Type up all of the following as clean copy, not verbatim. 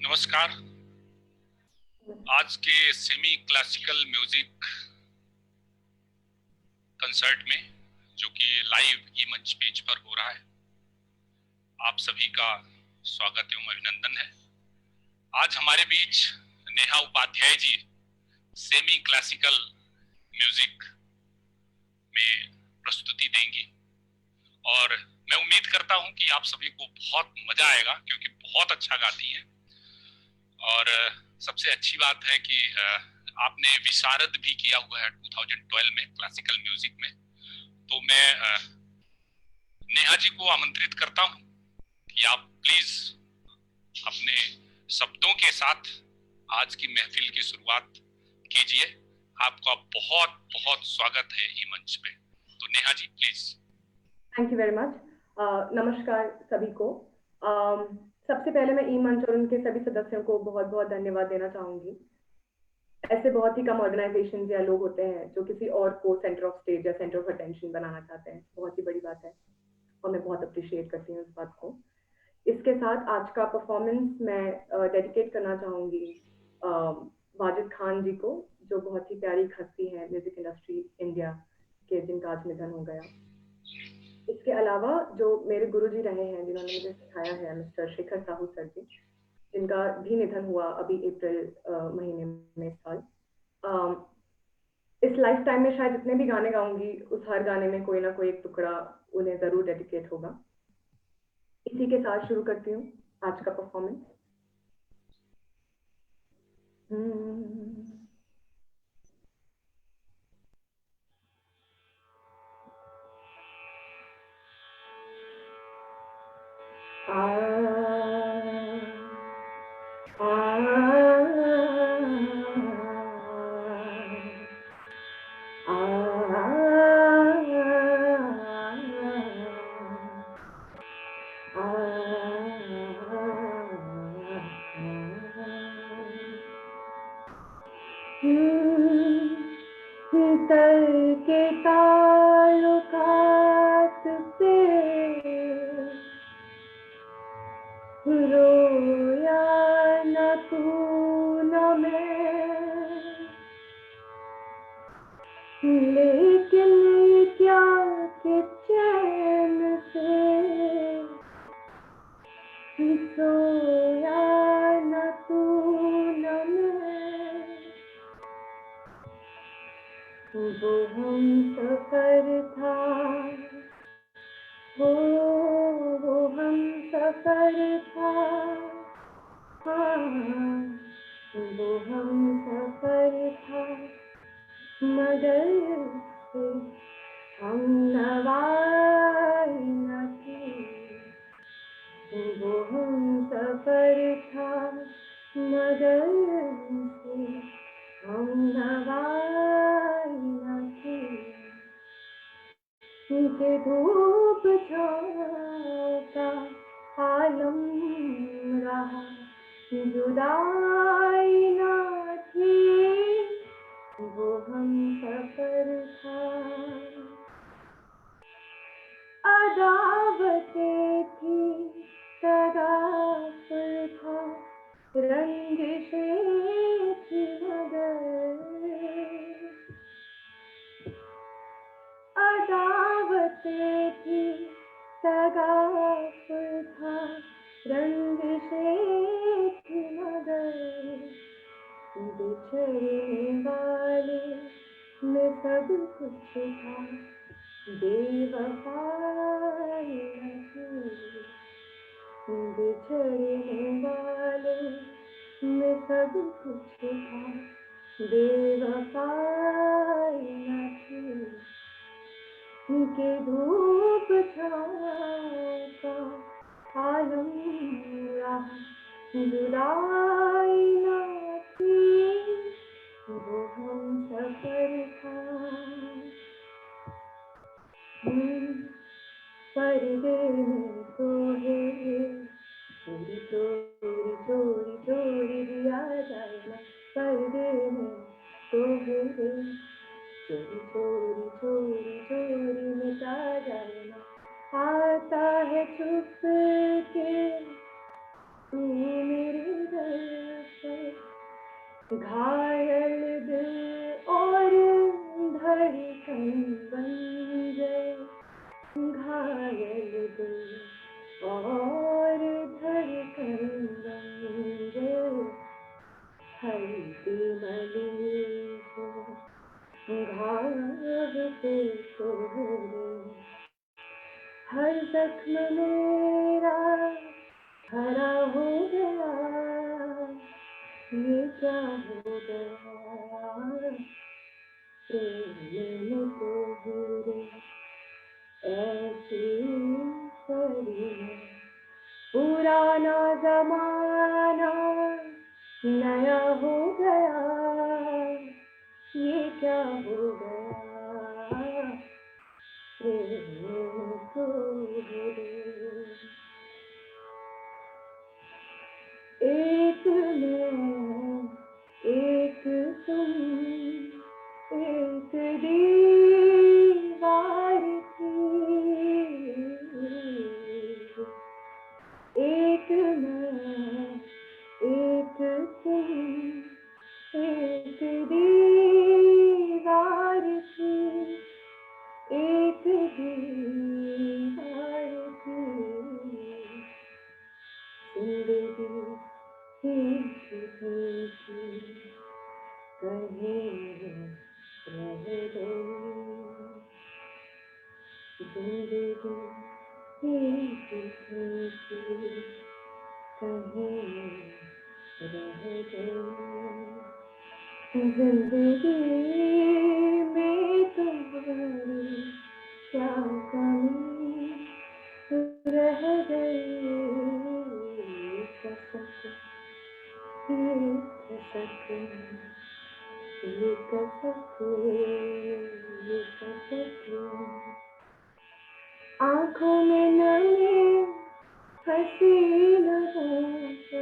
नमस्कार। आज के सेमी क्लासिकल म्यूजिक कंसर्ट में, जो कि लाइव ई मंच पेज पर हो रहा है, आप सभी का स्वागत एवं अभिनंदन है। आज हमारे बीच Neha Upadhyay G semi classical music में प्रस्तुति देंगी और मैं उम्मीद करता हूं कि आप सभी को बहुत मजा आएगा, क्योंकि बहुत अच्छा गाती हैं। और सबसे अच्छी बात है कि आपने विशारद भी किया हुआ है 2012 में क्लासिकल म्यूजिक में। तो मैं नेहा जी को आमंत्रित करता हूं कि आप प्लीज अपने शब्दों के साथ आज की महफिल की शुरुआत कीजिए। आपका बहुत बहुत स्वागत है ई मंच पे। तो Neha ji please. Thank you very much. नमस्कार सभी को। सबसे पहले मैं ई मंच और उनके सभी सदस्यों को बहुत बहुत धन्यवाद देना चाहूंगी। ऐसे बहुत ही कम ऑर्गेनाइजेशन या लोग होते हैं जो किसी और को सेंटर ऑफ स्टेज या सेंटर ऑफ अटेंशन बनाना चाहते हैं। बहुत ही बड़ी बात है और मैं बहुत अप्रिशिएट करती हूँ इस बात को। इसके साथ आज का परफॉर्मेंस मैं डेडिकेट करना चाहूंगी वाजिद खान जी को, जो बहुत ही प्यारी हस्ती है म्यूजिक इंडस्ट्री इंडिया के, जिनका आज निधन हो गया। इसके अलावा जो मेरे गुरुजी रहे हैं, जिन्होंने मुझे सिखाया है, मिस्टर शेखर साहू सर जी, जिनका भी निधन हुआ अभी अप्रैल महीने में इस साल। इस लाइफ टाइम में शायद जितने भी गाने गाऊंगी, उस हर गाने में कोई ना कोई एक टुकड़ा उन्हें जरूर डेडिकेट होगा। इसी के साथ शुरू करती हूँ आज का परफॉर्मेंस। के ताल्लुकात पे रोया न तू न मैं, लेकिन क्या कि चैन से सोया न तू न मैं। वो हम सफर था, वो हम सफर था, हाँ वो हम सफर था, मगर हम नवाई न थी। वो हम सफर था, मगर हम नवाई न थी। नीचे धूप छाँव का आलम रहा, जुदाई न थी। वो हम सफर था, अदावतें थी, तगाफुल था, रंजिशें थी मगर, अदावतें थी, तगाफुल था, रंजिशें थी मगर, बिछड़ने वाले में सब कुछ था, बेवफाई न थी। बिछड़ने वाले में सब कुछ था, बेवफाई न थी। के धूप छाँव का आलम रहा, जुदाई न थी। वो हम सफर था, पर्दे में सोए, चोरी चोरी चोरी चोरी दिया जाए ना। पर्दे में सोए, चोरी चोरी चोरी चोरी मिटा जाए ना। आता है छुप के तू मेरे दर पर घायल दिल और धड़कन बन गए, घायल दिल और धड़कन बन गए, हर दिमली को घाव पे तोड़े, हर जख्म मेरा हरा हो गया, ये क्या हो गया, प्रेम में तोड़े ऐसी परी है, पुराना जमाना नया हो गया, ये क्या हो गया, प्रेम तोड़े। एक मैं, एक तुम, एक दीवार थी, एक मैं, एक तुम, एक दीवार थी, एक दीवार थी, जिंदगी ही थी, कहीं रह गई, जिंदगी ही थी, कहीं रह गई, जिंदगी में तुम्हारी क्या कमी रह गई, कसक ये कसक, ये कसक, ये कसक, आँखों में नमी हसीनों से,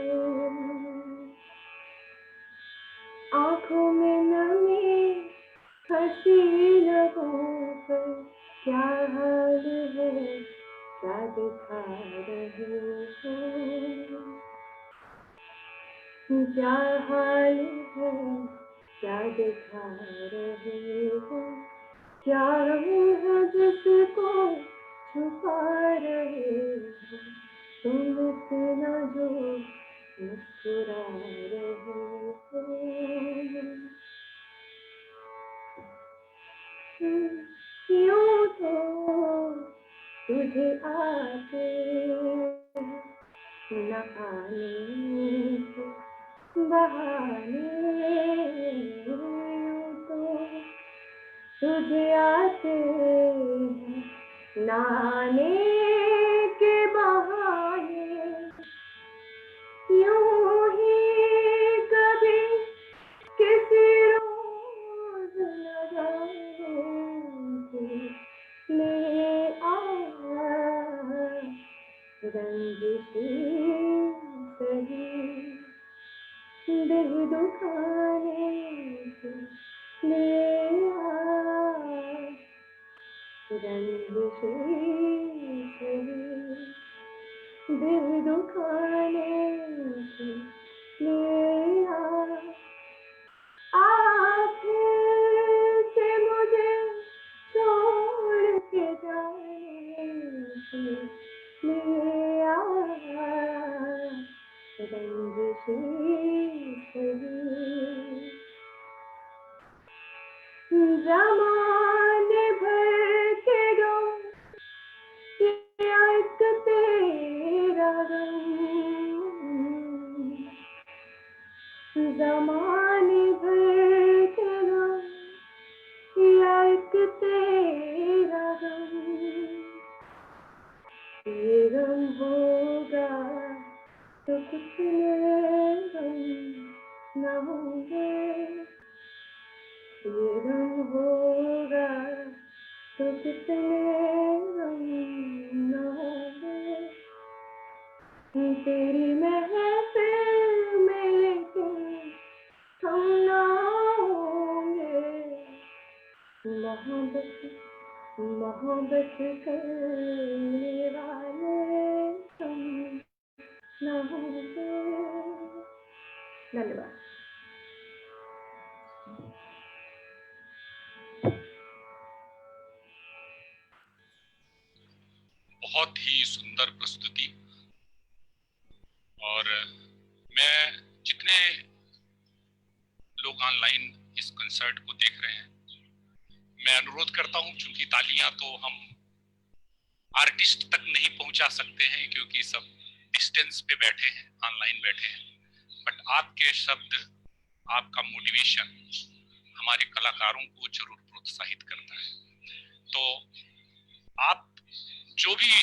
आँखों में नमी हसीनों पर, क्या हाल है, क्या दिखा रहे हो, क्या हाल है, क्या दिखा रहे हो, क्या है जिसको छुपा रहे हो, तुम इतना जो मुस्कुरा रहे हो, यूं तो तुझे आते न आने के बहाने, यूं तो तुझे आते न आने के बहाने, यूं ही कभी किसी रोज लगाए ले आ रंजिशी सही, दिल दुखाने से ले आ रंजिशी सही, दिल दुखाने से ले आ फिर से मुझे छोड़ के जाने से ले आ रंजिशी सही, ज़माने भर के गम या एक तेरा गम, ज़माने भर के गम या एक तेरा गम, ये गम होगा तो कितने गम न होंगे, ये गम होगा तो कितने गम न होंगे, तेरी महफिल में लेकिन हम ना होंगे, मोहब्बत मोहब्बत करने वाले हम ना होंगे। धन्यवाद। बहुत ही सुंदर प्रस्तुति। और मैं जितने लोग ऑनलाइन इस कंसर्ट को देख रहे हैं, मैं अनुरोध करता हूं, चूंकि तालियां तो हम आर्टिस्ट तक नहीं पहुंचा सकते हैं क्योंकि सब डिस्टेंस पे बैठे हैं, ऑनलाइन बैठे हैं, बट आपके शब्द, आपका मोटिवेशन हमारे कलाकारों को जरूर प्रोत्साहित करता है। तो आप जो भी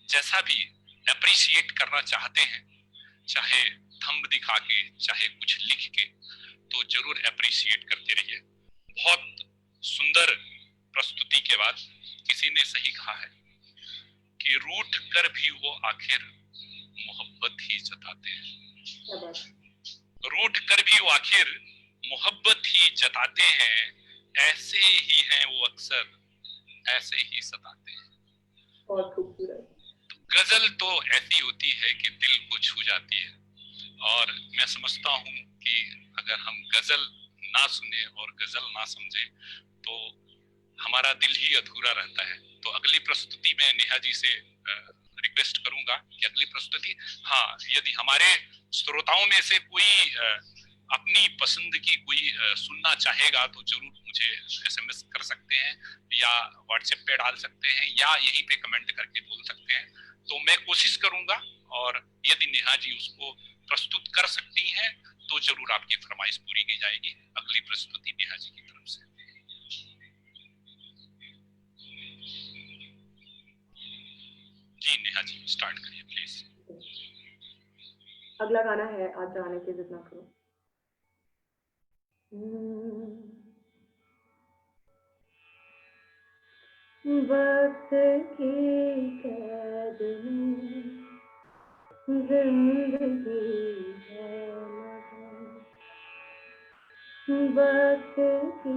जैसा भी अप्रिशिएट करना चाहते हैं, चाहे थंब दिखा के, चाहे कुछ लिख के, तो जरूर अप्रिशिएट करते रहिए। बहुत सुंदर प्रस्तुति के बाद किसी ने सही कहा है कि रूठ कर भी वो आखिर मोहब्बत ही जताते हैं। रूठ कर भी वो आखिर मोहब्बत ही जताते हैं, ऐसे ही हैं वो अक्सर, ऐसे ही सताते हैं। बहुत खूबसूरत। गजल तो ऐसी होती है कि दिल को छू जाती है, और मैं समझता हूं कि अगर हम गजल ना सुने और गजल ना समझे तो हमारा दिल ही अधूरा रहता है। तो अगली प्रस्तुति में नेहा जी से रिक्वेस्ट करूंगा कि अगली प्रस्तुति, हाँ, यदि हमारे श्रोताओं में से कोई अपनी पसंद की कोई सुनना चाहेगा तो जरूर मुझे एसएमएस कर सकते हैं, या व्हाट्सएप पे डाल सकते हैं, या यहीं पे कमेंट करके बोल सकते हैं। तो मैं कोशिश करूंगा, और यदि नेहा जी उसको प्रस्तुत कर सकती हैं तो जरूर आपकी फरमाइश पूरी की जाएगी। अगली प्रस्तुति नेहा जी की तरफ से। जी नेहा जी, स्टार्ट करिए प्लीज। अगला गाना है आज जाने की जिद ना करो। वक्त की कैद में जिंदगी है मगर, वक्त की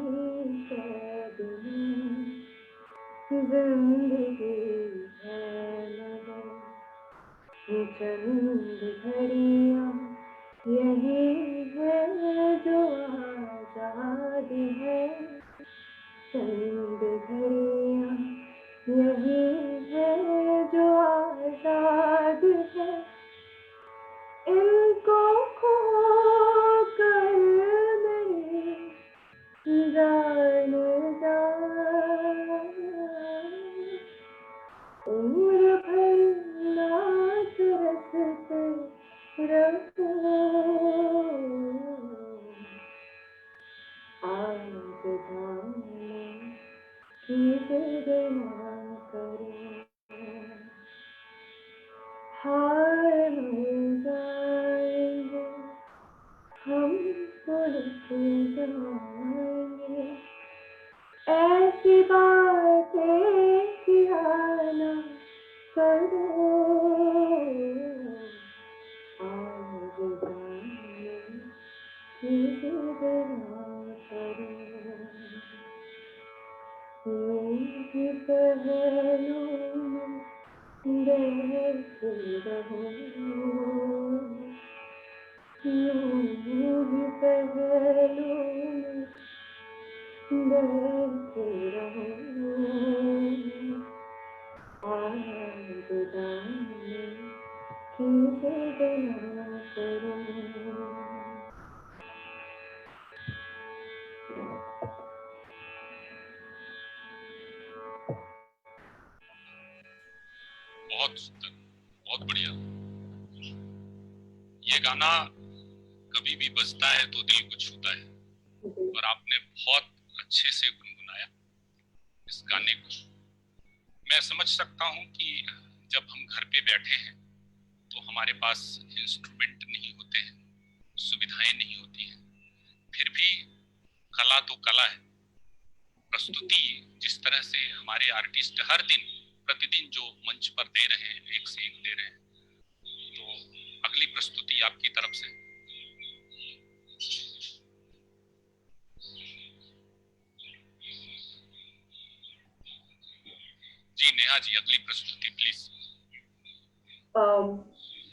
कैद में जिंदगी है मगर, चंद घड़ियां यही है जो आजादी है, चंद घड़ियां यही है जो आजाद है, इनको खो कर मेरी जान जा, उम्र भर नाच रचते रहो, आज जाने की जिद ना करो, हार हो जाएंगे हम पुलक जाएंगे, ऐसी बातें किया ना करो, आज जाने की जिद ना करो, मेरी पहलू में बैठे रहो, यूं ही पहलू में बैठे रहो, आज जाने की जिद ना करो। बहुत सुंदर, बहुत बढ़िया। ये गाना कभी भी बजता है तो दिल को छूता है, और आपने बहुत अच्छे से गुनगुनाया इस गाने को। मैं समझ सकता हूँ कि जब हम घर पे बैठे हैं तो हमारे पास इंस्ट्रूमेंट नहीं होते हैं, सुविधाएं नहीं होती हैं, फिर भी कला तो कला है। प्रस्तुति जिस तरह से हमारे आर्टिस्ट हर दिन प्रतिदिन जो मंच पर दे रहे हैं, एक से एक दे रहे हैं, तो अगली प्रस्तुति आपकी तरफ से। जी नेहा जी, अगली प्रस्तुति प्लीज।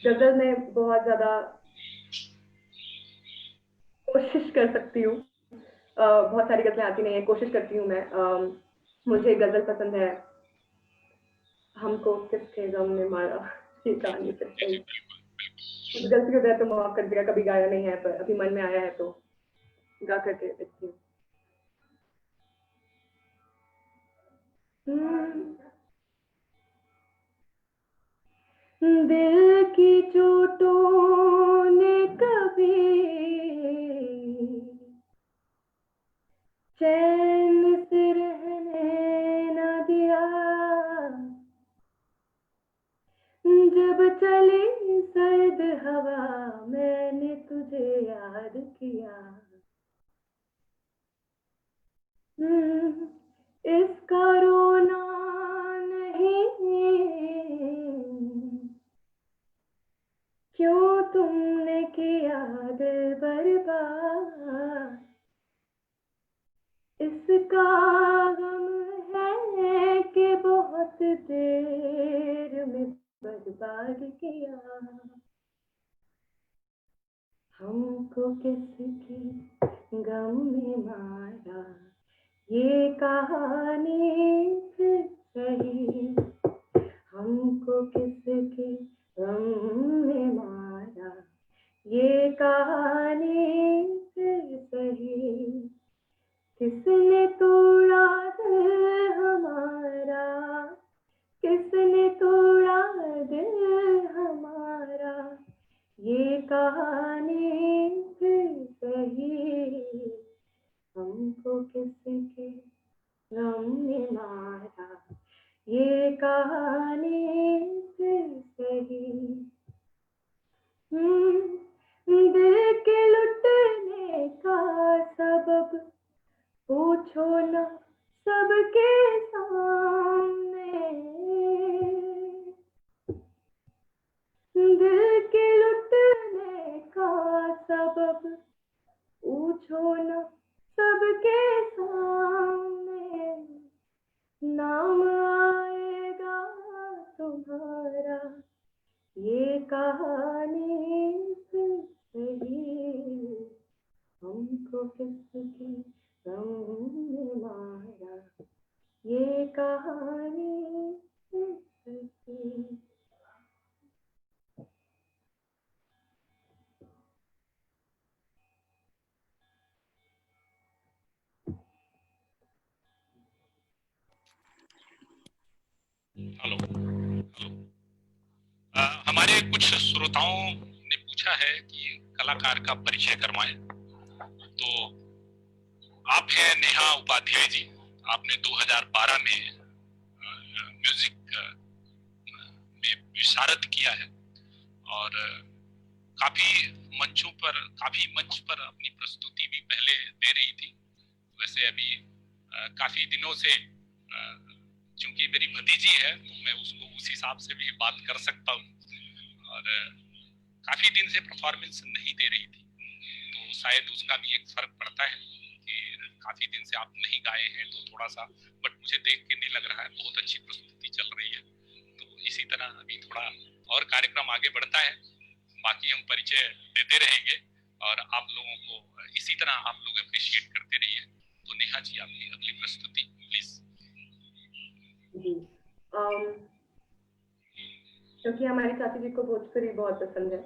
गजल में बहुत ज्यादा कोशिश कर सकती हूँ। बहुत सारी गजलें आती नहीं है, कोशिश करती हूँ मैं। मुझे गजल पसंद है, हमको किसके गम ने मारा, ये कहानी फिर जी सही। बिल्कुल बिल्कुल। कुछ गलती हो जाए तो माफ कर दिया, कभी गाया नहीं है पर अभी मन में आया है तो गा करके देखती हूँ। दिल की चोटों ने कभी चैन से रहने न दिया, जब चली सर्द हवा मैंने तुझे याद किया। इसका रोना नहीं, क्यों तुमने किया दिल बर्बाद, इसका गम है कि बहुत देर में बर्बाद किया। हमको किसके गम ने मारा, ये कहानी फिर सही। हमको किसके गम ने मारा, ये कहानी फिर सही। किसने तोड़ा दिल हमारा, किसने तोड़ा दिल हमारा, ये कहानी फिर सही। हमको किसके गम ने मारा, ये कहानी फिर सही। दिल के लुटने का सबब पूछो न सबके सामने, दिल के लुटने का सबब पूछो न सबके सामने, नाम आएगा तुम्हारा, ये कहानी फिर सही। हमको किसके गम ने मारा, ये कहानी फिर सही। Hello hello. हमारे कुछ श्रोताओं ने पूछा है कि कलाकार का परिचय करवाएं। तो आप हैं नेहा उपाध्याय जी। आपने 2012 में म्यूजिक में विशारद किया है और काफी काफी मंच पर अपनी प्रस्तुति भी पहले दे रही थी। वैसे अभी काफी दिनों से चूंकि मेरी भतीजी है तो मैं उसको उस हिसाब से भी बात कर सकता हूँ और काफी दिन से परफॉर्मेंस नहीं दे रही थी तो शायद उसका भी एक फर्क पड़ता है कि काफी दिन से आप नहीं गाए हैं तो थोड़ा सा, बट मुझे देख के नहीं लग रहा है, बहुत अच्छी प्रस्तुति चल रही है। तो इसी तरह अभी थोड़ा और कार्यक्रम आगे बढ़ता है, बाकी हम परिचय देते रहेंगे और आप लोगों को इसी तरह आप लोग अप्रिशिएट करते रहिए। तो नेहा जी आपकी अगली प्रस्तुति प्लीज। जी, क्योंकि हमारी चाची जी को भोजपुरी बहुत पसंद है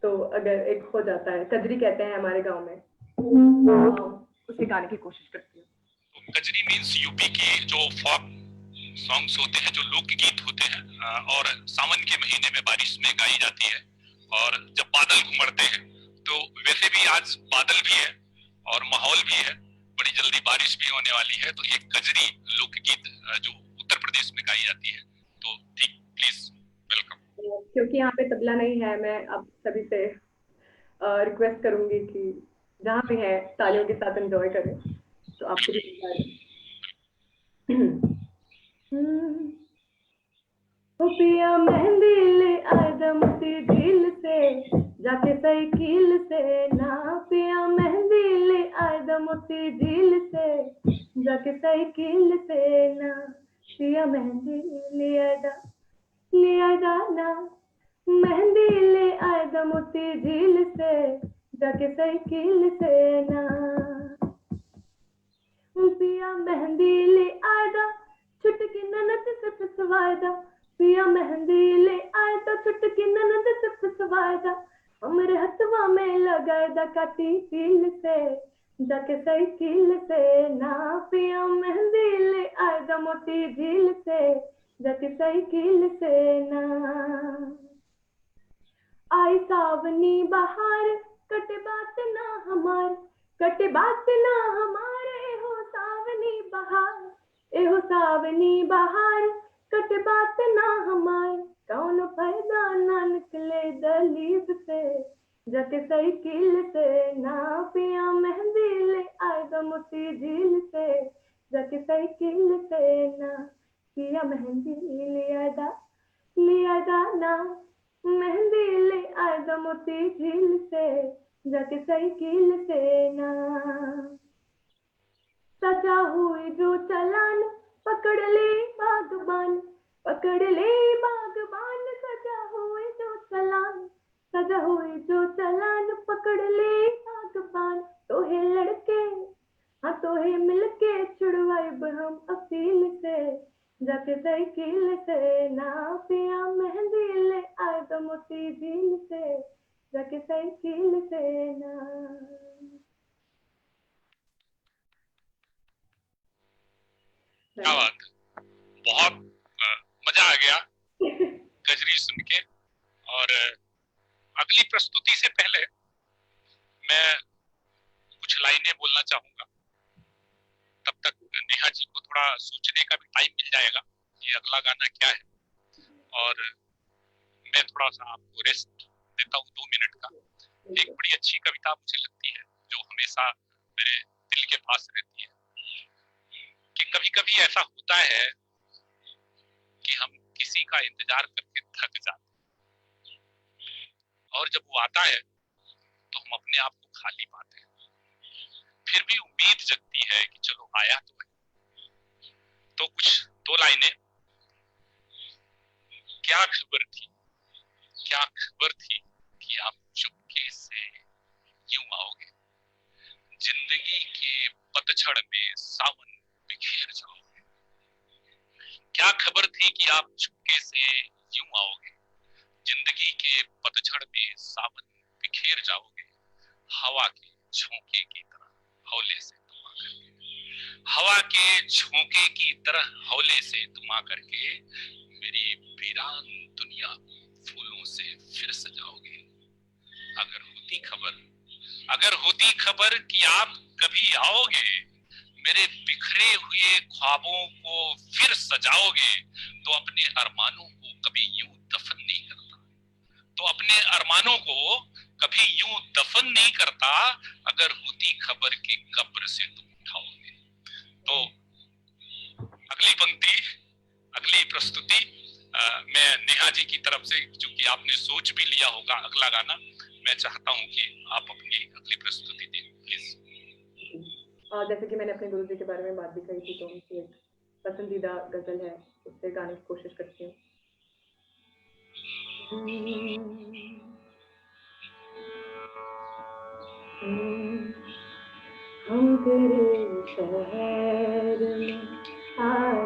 तो अगर एक हो जाता है, कजरी कहते हैं हमारे गांव में, उसे गाने की कोशिश करती हूँ। तो कजरी मीन्स यूपी की जो फॉक सॉन्ग्स होते हैं, जो लोकगीत होते हैं और सावन के महीने में बारिश में गाई जाती है और जब बादल घुमड़ते हैं तो वैसे भी आज बादल भी है और माहौल भी है, बड़ी जल्दी बारिश भी होने वाली है। तो एक कजरी लोकगीत जो उत्तर प्रदेश में गाई जाती है, तो ठीक प्लीज वेलकम। क्योंकि यहाँ पे तबला नहीं है, मैं आप सभी से रिक्वेस्ट करूंगी कि जहाँ भी है तालियों के साथ एंजॉय करें। तो आपको भी पिया मेहंदी ले आदमती दिल से जाके साइकिल से ना, पिया मेहंदी ले आदमती दिल से जाके साइकिल से ना, पिया मेहंदी लिया दाना मेहंदी ले आए द मोती झील से, जाके साइकिल से ना। पिया मेहंदी ले आए द, छुटकी ननद से पिसवाए द। पिया मेहंदी ले आए द, छुटकी ननद से पिसवाए द। हमरे हथवा में लगाए द काटी तिल से, जाके साइकिल से ना। पिया मेहंदी ले आए द मोती झील से, जाके साइकिल से ना। आई सावनी बहार, कटे बात ना हमार, कटे बात ना हमारे। एहो सावनी बहार, एहो सावनी बहार, कटे बात ना हमार। कौन फायदा ना निकले दलीब से, जाके साइकिल से ना। पिया मेहंदी ले आए द मोती झील से, जाके साइकिल से ना। पिया मेहंदी ले आए दा ना। मेहंदी ले आए द मोती झील से, जाके साइकिल से ना। सजा हुई जो चालान, पकड़ ले बागबान, पकड़ ले बागबान। सजा हुई जो चालान, सजा हुई जो चालान, पकड़ ले बागबान। तोहे लड़के, हाँ तोहे मिलके छुड़वाइब हम अपील से, जाके साइकिल से ना। पिया मेहंदी ले आए द मोती झील से, जाके साइकिल से ना। क्या बात, बहुत मजा आ गया गजरी सुन के। और अगली प्रस्तुति से पहले मैं कुछ लाइनें बोलना चाहूंगा, तब तक नेहा जी को थोड़ा सोचने का भी टाइम मिल जाएगा कि अगला गाना क्या है। और मैं थोड़ा सा आपको रेस्ट देता हूँ 2 मिनट का। एक बड़ी अच्छी कविता मुझे लगती है जो हमेशा मेरे दिल के पास रहती है, कि कभी कभी ऐसा होता है कि हम किसी का इंतजार करके थक जाते हैं, और जब वो आता है तो हम अपने आप को खाली पाते हैं। फिर भी उम्मीद जगती है कि चलो आया तो है। तो कुछ 2 लाइनें। क्या खबर थी, क्या खबर थी कि आप चुपके से यूं आओगे, जिंदगी के पतझड़ में सावन बिखेर जाओगे। क्या खबर थी कि आप चुपके से यूं आओगे, जिंदगी के पतझड़ में सावन बिखेर जाओगे। हवा के झोंके की तरह हौले से तुम आकर के, हवा के झोंके की तरह हौले से तुम आकर के मेरी वीरान दुनिया फूलों से फिर सजाओगे। अगर होती खबर, अगर होती खबर कि आप कभी आओगे, मेरे बिखरे हुए ख्वाबों को फिर सजाओगे, तो अपने अरमानों को कभी यूं दफन नहीं करता, तो अपने अरमानों को कभी यूं दफन नहीं करता। अगर होती खबर कि कब्र से तुम उठाओगे। तो अगली पंक्ति, अगली प्रस्तुति मैं नेहा जी की तरफ से, चूंकि आपने सोच भी लिया होगा अगला गाना, मैं चाहता हूं कि आप अपनी अगली प्रस्तुति दें प्लीज। जैसे कि मैंने अपने गुरुजी के बारे में बात भी कही थी, तो उनकी एक पसंदीदा गजल है, उससे गाने की कोशिश करती हूँ। हम तेरे शहर में आए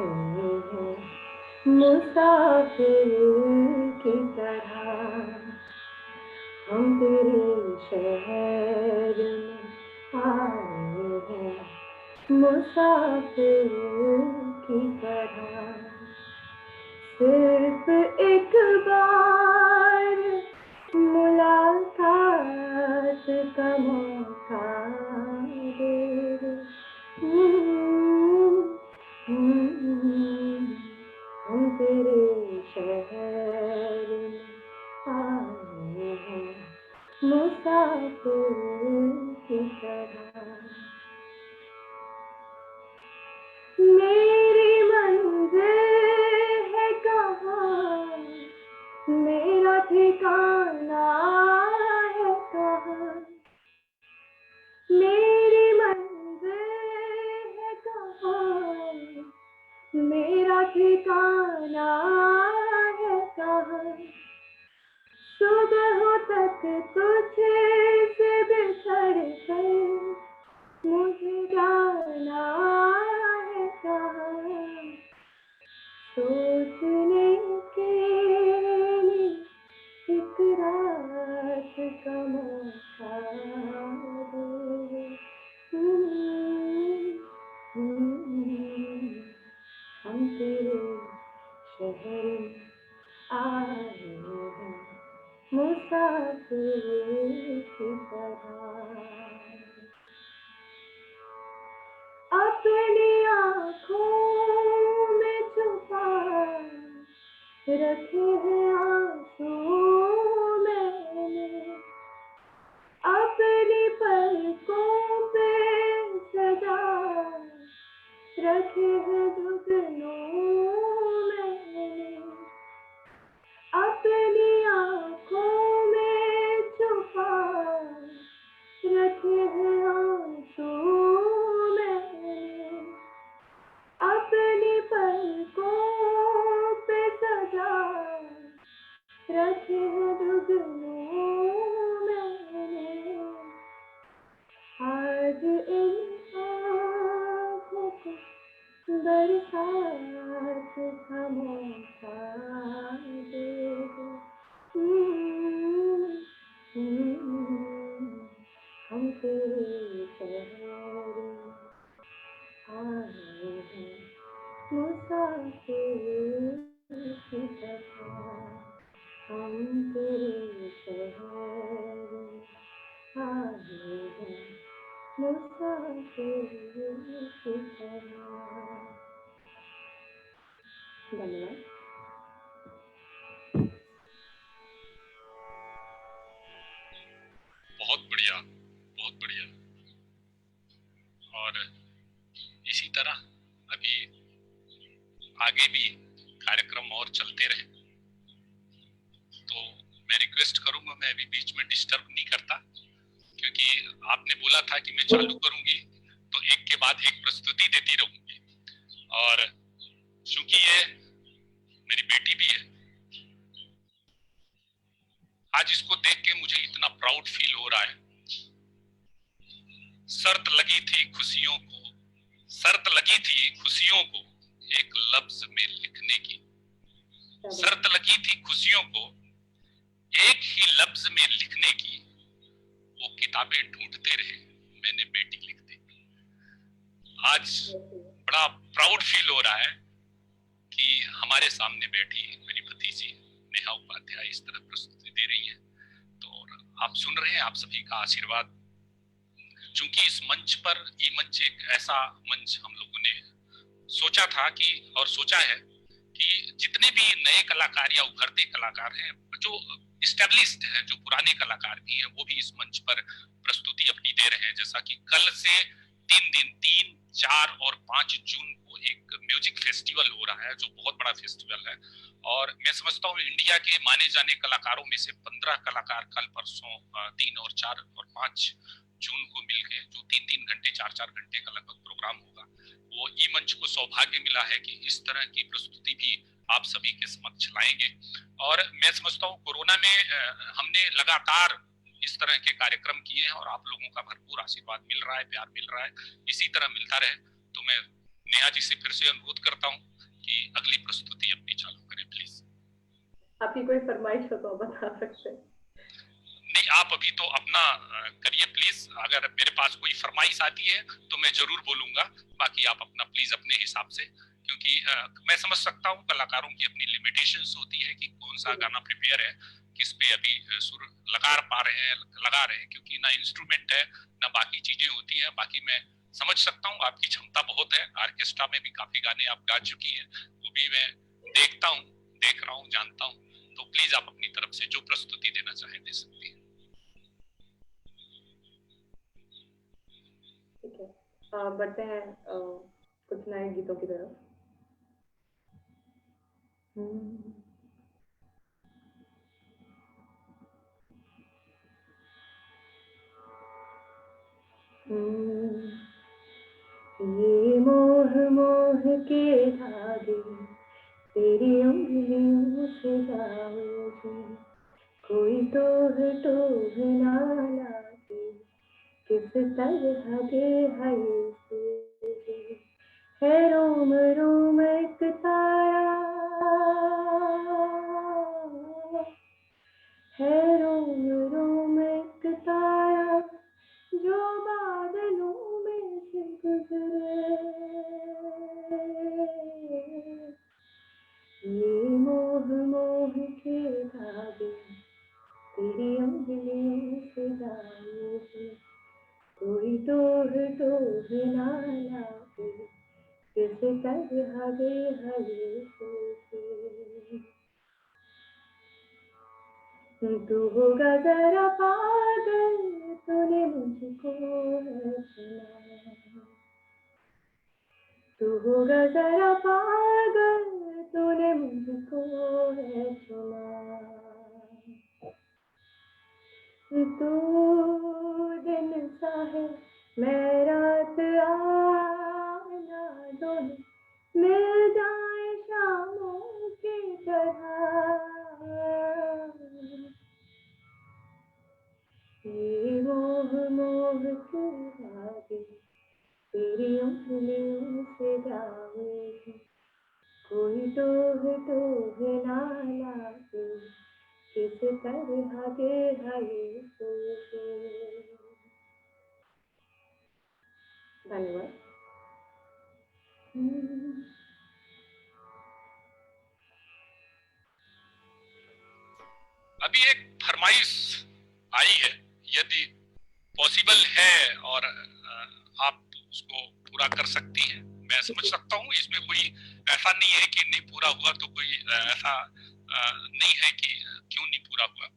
हैं मुसाफिर की तरह, हम तेरे शहर में आए हैं मुसाफिर की तरह। सिर्फ एक बार मुलाकात का मौका दे दे। हम तेरे शहर में आए हैं मुसाफिर की तरह। मेरी मंजिल है कहाँ, मेरा ठिकाना है कहाँ। मेरी मंजिल है कहाँ, मेरा ठिकाना है कहाँ। तुझे से बिछड़ कर मुझे जाना है कहाँ, सोचने के लिए एक रात का मौका दे। हम तेरे शहर में आए हैं मुसाफिर की तरह, अपनी आँखों में छुपा रखे हैं आंसू मैंने, अपनी पलकों पे सजा रखे हैं जुगनू मैंने, अपनी आँखों में छुपा रखे हैं आंसू मैंने, अपनी पलकों पे सजा रखे हैं जुगनू मैंने, आज इन आँखों को बरसात का मौका दे दो। हम तेरे शहर आए हैं मुसाफिर की तरह, हम तेरे शहर आए हैं मुसाफिर की तरह। धन्यवाद। बहुत बढ़िया, बहुत बढ़िया। और इसी तरह अभी आगे भी कार्यक्रम और चलते रहे, तो मैं रिक्वेस्ट करूंगा, मैं अभी बीच में डिस्टर्ब नहीं करता, क्योंकि आपने बोला था कि मैं चालू करूंगी तो एक के बाद एक प्रस्तुति देती रहूंगी, और चूंकि ये मेरी बेटी भी है, आज इसको देख के मुझे इतना प्राउड फील हो रहा है। शर्त लगी थी खुशियों को, शर्त लगी थी खुशियों को एक लफ्ज में लिखने की, शर्त लगी थी खुशियों को एक ही लफ्ज में लिखने की, वो किताबें ढूंढते रहे मैंने बेटी लिख दी। आज बड़ा प्राउड फील हो रहा है कि हमारे सामने बैठी मेरी भतीजी नेहा उपाध्याय इस तरह प्रस्तुति दे रही है, तो आप सुन रहे हैं, आप सभी का आशीर्वाद। चूंकि इस मंच पर, ये मंच एक ऐसा मंच हम लोगों ने सोचा था कि, और सोचा है कि जितने भी नए कलाकार या उभरते कलाकार हैं, जो इस्टेब्लिश्ड है, जो पुराने कलाकार भी हैं, वो भी इस मंच पर प्रस्तुति अपनी दे रहे हैं। जैसा कि कल से 3 दिन 3, 4 और 5 जून को एक म्यूजिक फेस्टिवल हो रहा है, जो बहुत बड़ा फेस्टिवल है, और मैं समझता हूँ इंडिया के माने जाने कलाकारों में से 15 कलाकार कल परसों 3 और 4 और 5 जून को मिलके, जो 3-3 घंटे 4-4 घंटे का लगभग प्रोग्राम होगा, वो ई मंच को सौभाग्य मिला है कि इस तरह की प्रस्तुति भी आप सभी के समक्ष लाएंगे। और मैं समझता हूँ कोरोना में हमने लगातार इस तरह के कार्यक्रम किए हैं, और आप लोगों का भरपूर आशीर्वाद मिल रहा है, प्यार मिल रहा है, इसी तरह मिलता रहे। तो मैं नेहा जी से फिर से अनुरोध करता हूँ कि अगली प्रस्तुति अपनी चालू करें प्लीज। आपकी कोई फरमाइश हो तो बता सकते हैं। नहीं, आप अभी तो अपना करिए प्लीज, अगर मेरे पास कोई फरमाइश आती है तो मैं जरूर बोलूंगा, बाकी आप अपना प्लीज अपने हिसाब से, क्योंकि मैं समझ सकता हूँ कलाकारों की अपनी लिमिटेशंस होती है कि कौन सा गाना प्रिपेयर है, किस पे अभी सुर लगा रहे हैं, क्योंकि ना इंस्ट्रूमेंट है ना बाकी चीजें होती है। बाकी मैं समझ सकता हूँ आपकी क्षमता बहुत है, ऑर्केस्ट्रा में भी काफी गाने आप गा चुकी हैं, वो भी मैं देख रहा हूँ, जानता हूँ। तो प्लीज आप अपनी तरफ से जो प्रस्तुति देना चाहें दे सकती हैं। ठीक है, बढ़ते हैं कुछ नए गीतों की तरफ। ये मोह के धागे तेरी उंगलियों से जाओ जी, कोई टोह ना लागे, किस तरह के है ये सूखे, है रोम रोम एक तारा, है रोम रोम एक तारा, जो बादलों में से गुजरे। ये मोह मोह के धागे तेरी उंगलियों से जाए, कोई टोह ना लागे, किस तरह के हरे सूखे। तू होगा जरा पागल, तूने मुझको है सुना, तू होगा जरा पागल, तूने मुझको है सुना। तू दिन सा है, मैं रात, आना दोनों मिल जाए शामों की तरह। ये मोह मोह के धागे तेरी उंगलियों से जाएगी, कोई टोह ना लागे, किस तरह के है ये सूखे। धन्यवाद। अभी एक फरमाइश आई है, यदि पॉसिबल है और आप उसको पूरा कर सकती हैं, मैं समझ सकता हूँ इसमें कोई ऐसा नहीं है कि नहीं पूरा हुआ, तो कोई ऐसा नहीं है कि क्यों नहीं पूरा हुआ।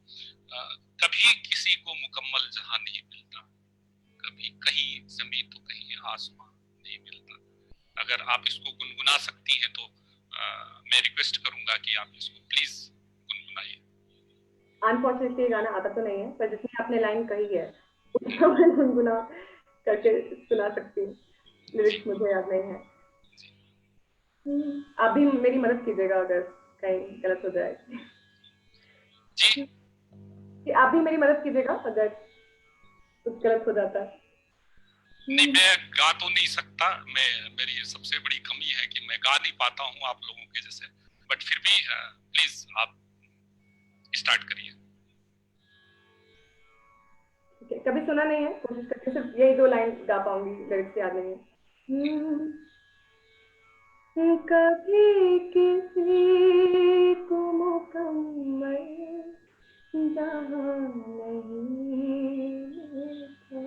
कभी किसी को मुकम्मल जहां नहीं मिलता, कभी कहीं जमीन तो कहीं आसमां नहीं मिलता। अगर आप इसको गुनगुना सकती हैं तो मैं रिक्वेस्ट करूंगा कि आप इसको प्लीज गुनगुनाइए। अनफॉर्चुनेटली गाना आता तो नहीं है, पर जितनी आपने लाइन कही है उतना मैं गुनगुना करके सुना सकती हूँ। लिरिक्स मुझे याद नहीं है। आप भी मेरी मदद कीजिएगा अगर कहीं गलत हो जाए। जी कि आप भी मेरी मदद कीजिएगा अगर कुछ गलत हो जाता है। नहीं, मैं गा तो नहीं सकता, मेरी सबसे बड़ी कमी है कि मैं गा नहीं पाता हूँ आप लोगों के जैसे, बट फिर भी प्लीज आप स्टार्ट करिए। कभी सुना नहीं है, कोशिश करके सिर्फ यही 2 लाइन गा पाऊंगी, लिरिक्स याद नहीं है। कभी किसी को मुकम्मल जहां नहीं मिलता।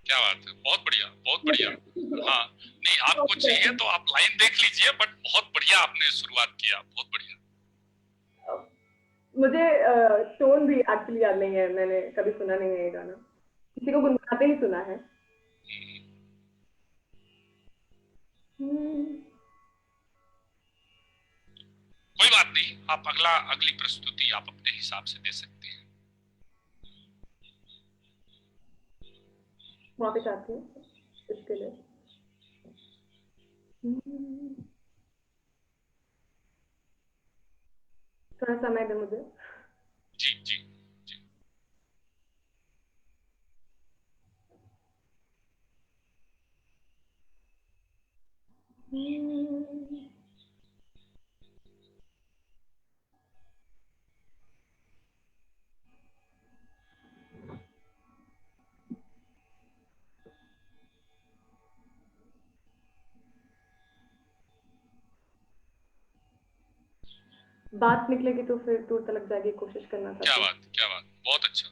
क्या बात है, बहुत बढ़िया बहुत बढ़िया। हाँ नहीं, आपको चाहिए तो आप लाइन देख लीजिए, बट बहुत बढ़िया आपने शुरुआत किया, बहुत बढ़िया। मुझे टोन भी एक्चुअली याद नहीं है, मैंने कभी सुना नहीं है ये गाना, किसी को गुनगुनाते ही सुना है। कोई बात नहीं, आप अगली प्रस्तुति आप अपने हिसाब से दे सकते हैं। वापस आती हूँ इसके लिए। थोड़ा समय दे मुझे। जी जी जी। बात निकलेगी तो फिर दूर तक जाएगी, कोशिश करना क्या चाहती बात क्या बात, बहुत अच्छा।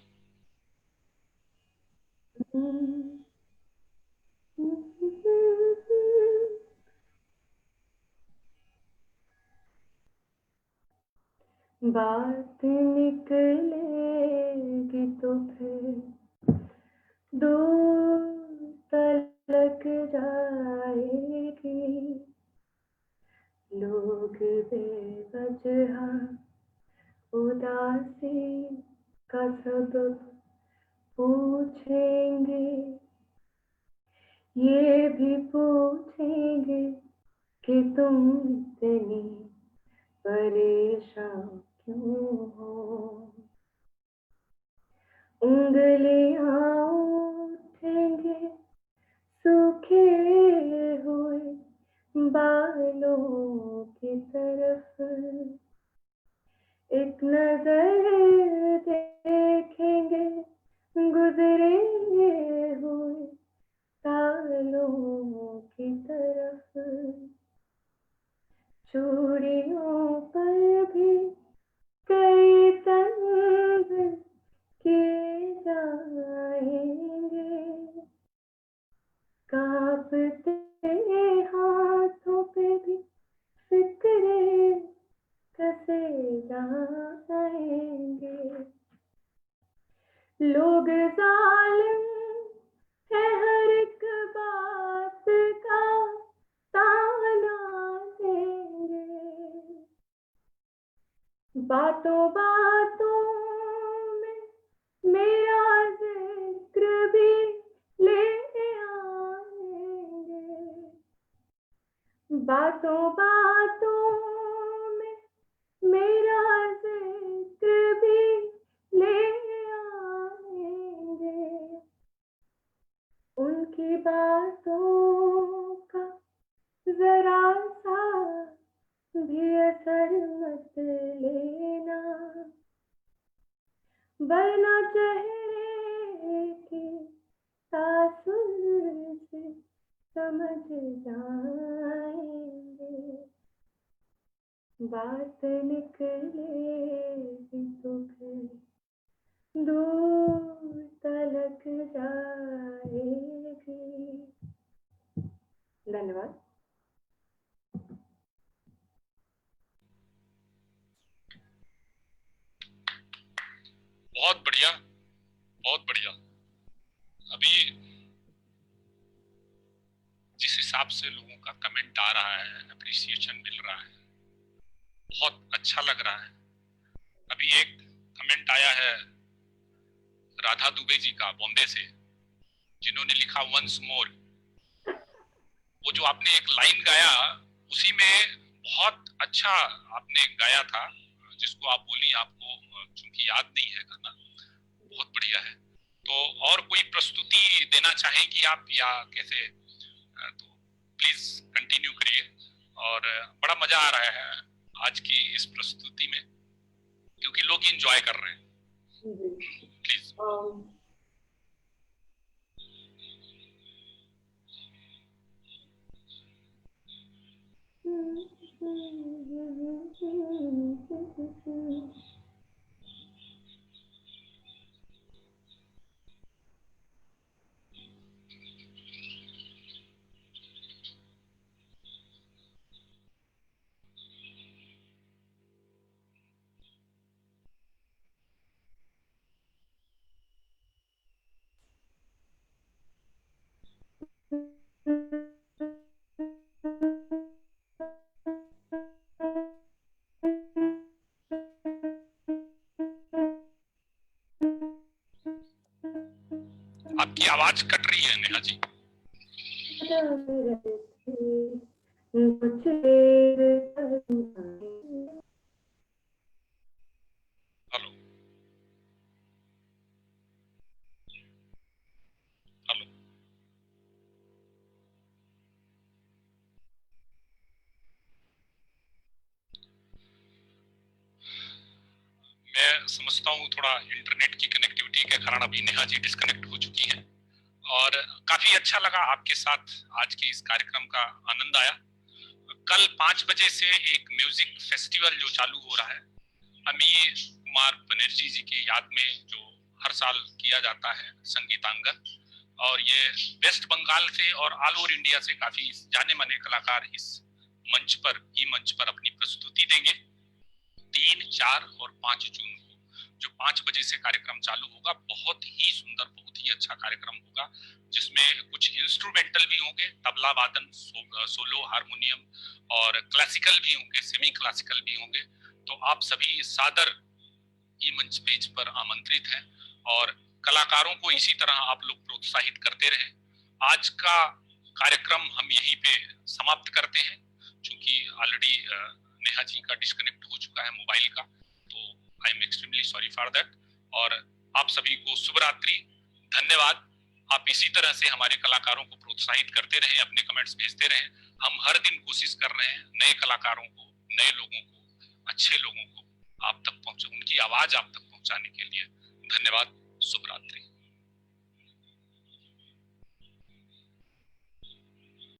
हूँ। बात निकलेगी तो फिर दूर तलक जाएगी, लोग बेवजह उदासी का सबब पूछेंगे, ये भी पूछेंगे कि तुम इतनी परेशान उंगलियां उठेंगे सूखे हुए बालों की तरफ, एक नजर देखेंगे गुजरे हुए तालों की तरफ, चूड़ियों पर भी कई तंज किए जाएंगे, कांपते हाथों पे भी फिक्रे कसे जाएंगे। लोग जालिम है हर एक बात का ताना देंगे, बातों बातों में मेरा जिक्र भी ले आएंगे, बातों बातों में मेरा जिक्र भी ले आएंगे, उनकी बातों का जरा सा भी असर मत लेना, वरना चेहरे की तासुर से समझ जाएंगे, बात निकलेगी तो फिर दूर तलक जाएगी। धन्यवाद। बहुत बढ़िया, बहुत बढ़िया। अभी जिस हिसाब से लोगों का कमेंट आ रहा है, अप्रिसिएशन मिल रहा है, बहुत अच्छा लग रहा है। अभी एक कमेंट आया है राधा दुबे जी का बॉम्बे से, जिन्होंने लिखा वंस मोर। वो जो आपने एक लाइन गाया उसी में बहुत अच्छा आपने गाया था, जिसको आप बोली, आपको चूंकि याद नहीं है गाना, बहुत बढ़िया है। तो और कोई प्रस्तुति देना चाहेंगी आप या कैसे? तो प्लीज कंटिन्यू करिए। और बड़ा मजा आ रहा है आज की इस प्रस्तुति में, क्योंकि लोग एंजॉय कर रहे हैं। प्लीज। आपकी आवाज कट रही है नेहा जी। Hello hello. मैं समझता हूँ थोड़ा इंटरनेट की कनेक्टिविटी के कारण अभी नेहा जी डिस्कनेक्ट हो चुकी है, और काफी अच्छा लगा आपके साथ आज के इस कार्यक्रम का आनंद आया। कल 5 बजे से एक म्यूजिक फेस्टिवल जो चालू हो रहा है अमीर कुमार बनर्जी जी की याद में, जो हर साल किया जाता है संगीतांगन, और ये वेस्ट बंगाल से और ऑल ओवर इंडिया से काफी जाने माने कलाकार इस मंच पर, ई मंच पर अपनी प्रस्तुति देंगे। 3, 4 और 5 जून को जो 5 बजे से कार्यक्रम चालू होगा, बहुत ही सुंदर, बहुत ही अच्छा कार्यक्रम होगा, जिसमें कुछ इंस्ट्रूमेंटल भी होंगे, तबला वादन, सोलो, हारमोनियम, और क्लासिकल भी होंगे, सेमी क्लासिकल भी होंगे। तो आप सभी सादर ई मंच पेज पर आमंत्रित हैं, और कलाकारों को इसी तरह आप लोग प्रोत्साहित करते रहें। आज का कार्यक्रम हम यहीं पे समाप्त करते हैं, क्योंकि ऑलरेडी नेहा जी का डिस्कनेक्ट हो चुका है मोबाइल का। तो I am extremely sorry for that. और आप सभी को शुभ रात्रि, धन्यवाद। आप इसी तरह से हमारे कलाकारों को प्रोत्साहित करते रहें, अपने कमेंट्स भेजते रहें। हम हर दिन कोशिश कर रहे हैं नए कलाकारों को, नए लोगों को, अच्छे लोगों को आप तक पहुंचे, उनकी आवाज आप तक पहुंचाने के लिए। धन्यवाद, शुभ रात्रि।